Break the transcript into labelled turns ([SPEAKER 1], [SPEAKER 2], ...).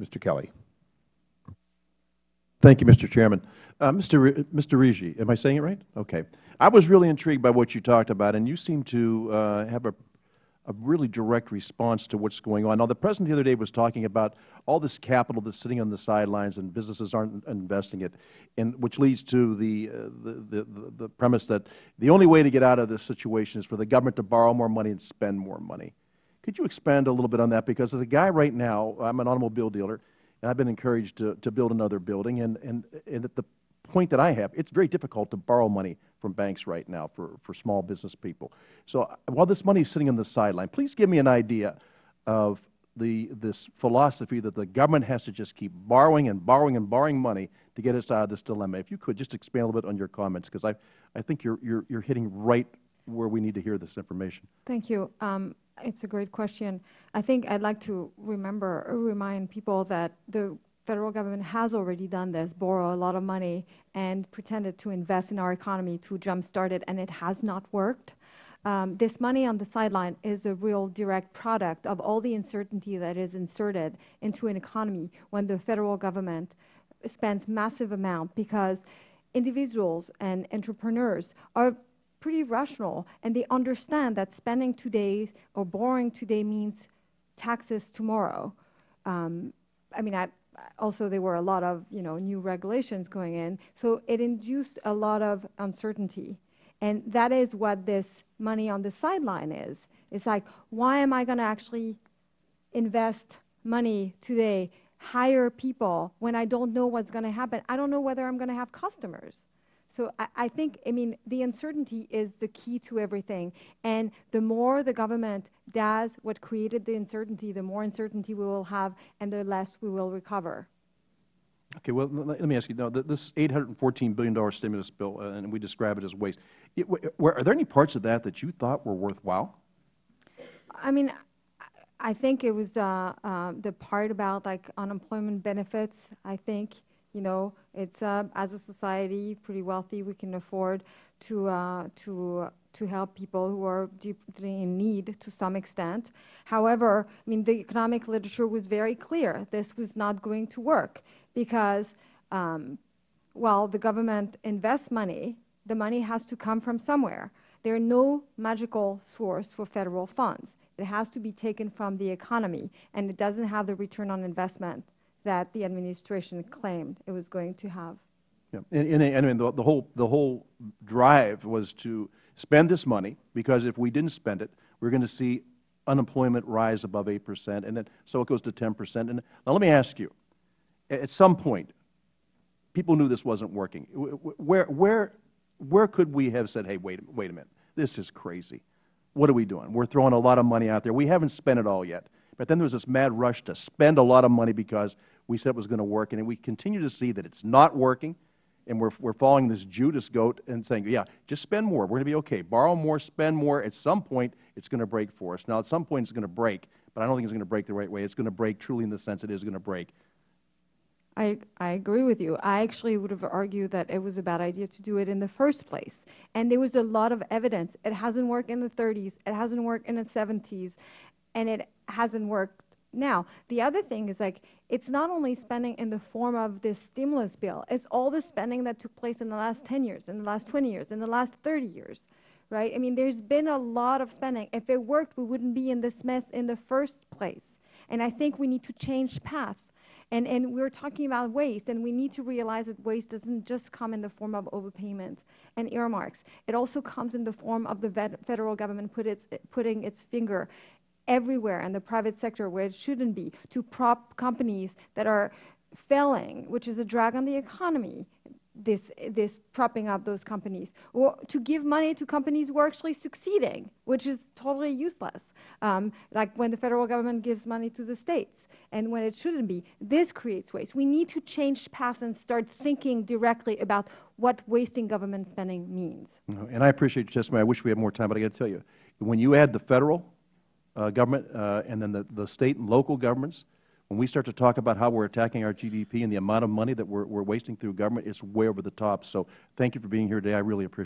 [SPEAKER 1] Mr. Kelly.
[SPEAKER 2] Thank you, Mr. Chairman. Mr. Rigi, am I saying it right? Okay. I was really intrigued by what you talked about, and you seem to have a really direct response to what's going on. Now, the President the other day was talking about all this capital that's sitting on the sidelines and businesses aren't investing it, which leads to the premise that the only way to get out of this situation is for the government to borrow more money and spend more money. Could you expand a little bit on that? Because as a guy right now, I'm an automobile dealer, and I've been encouraged to build another building, and at the point that I have, it's very difficult to borrow money from banks right now for small business people. So while this money is sitting on the sideline, please give me an idea of this philosophy that the government has to just keep borrowing and borrowing and borrowing money to get us out of this dilemma. If you could just expand a little bit on your comments, because I think you're hitting right where we need to hear this information.
[SPEAKER 3] Thank you. It's a great question. I think I'd like to remind people that the Federal government has already done this, borrow a lot of money and pretended to invest in our economy to jumpstart it, and it has not worked. This money on the sideline is a real direct product of all the uncertainty that is inserted into an economy when the Federal government spends massive amount, because individuals and entrepreneurs are pretty rational, and they understand that spending today or borrowing today means taxes tomorrow. I mean, also there were a lot of new regulations going in, so it induced a lot of uncertainty, and that is what this money on the sideline is. It's like, why am I going to actually invest money today, hire people when I don't know what's going to happen? I don't know whether I'm going to have customers. So I think, the uncertainty is the key to everything. And the more the government does what created the uncertainty, the more uncertainty we will have and the less we will recover.
[SPEAKER 2] Okay, well, let me ask you, now, this $814 billion stimulus bill, and we describe it as waste, are there any parts of that you thought were worthwhile?
[SPEAKER 3] I think it was the part about unemployment benefits. I think it's as a society pretty wealthy, we can afford to help people who are deeply in need to some extent. However, the economic literature was very clear. This was not going to work because while the government invests money, the money has to come from somewhere. There are no magical source for Federal funds. It has to be taken from the economy, and it doesn't have the return on investment that the administration claimed it was going to have.
[SPEAKER 2] Yeah. The whole drive was to spend this money, because if we didn't spend it, we're going to see unemployment rise above 8%, and then so it goes to 10%. And now let me ask you, at some point, people knew this wasn't working. Where could we have said, hey, wait a minute, this is crazy. What are we doing? We're throwing a lot of money out there. We haven't spent it all yet. But then there was this mad rush to spend a lot of money because we said it was going to work, and we continue to see that it's not working, and we're following this Judas goat and saying, yeah, just spend more. We're going to be okay. Borrow more, spend more. At some point, it's going to break for us. Now, at some point, it's going to break, but I don't think it's going to break the right way. It's going to break truly in the sense it is going to break.
[SPEAKER 3] I agree with you. I actually would have argued that it was a bad idea to do it in the first place. And there was a lot of evidence. It hasn't worked in the 30s. It hasn't worked in the 70s. And it hasn't worked now. The other thing is, it's not only spending in the form of this stimulus bill. It's all the spending that took place in the last 10 years, in the last 20 years, in the last 30 years, right? There's been a lot of spending. If it worked, we wouldn't be in this mess in the first place. And I think we need to change paths. And we're talking about waste, and we need to realize that waste doesn't just come in the form of overpayment and earmarks. It also comes in the form of the Federal government putting its finger everywhere in the private sector where it shouldn't be, to prop companies that are failing, which is a drag on the economy, this propping up those companies, or to give money to companies who are actually succeeding, which is totally useless, like when the Federal government gives money to the states and when it shouldn't be. This creates waste. We need to change paths and start thinking directly about what wasting government spending means.
[SPEAKER 2] And I appreciate your testimony. I wish we had more time, but I got to tell you, when you add the Federal government and then the state and local governments, when we start to talk about how we're attacking our GDP and the amount of money that we're wasting through government, it's way over the top. So thank you for being here today. I really appreciate it.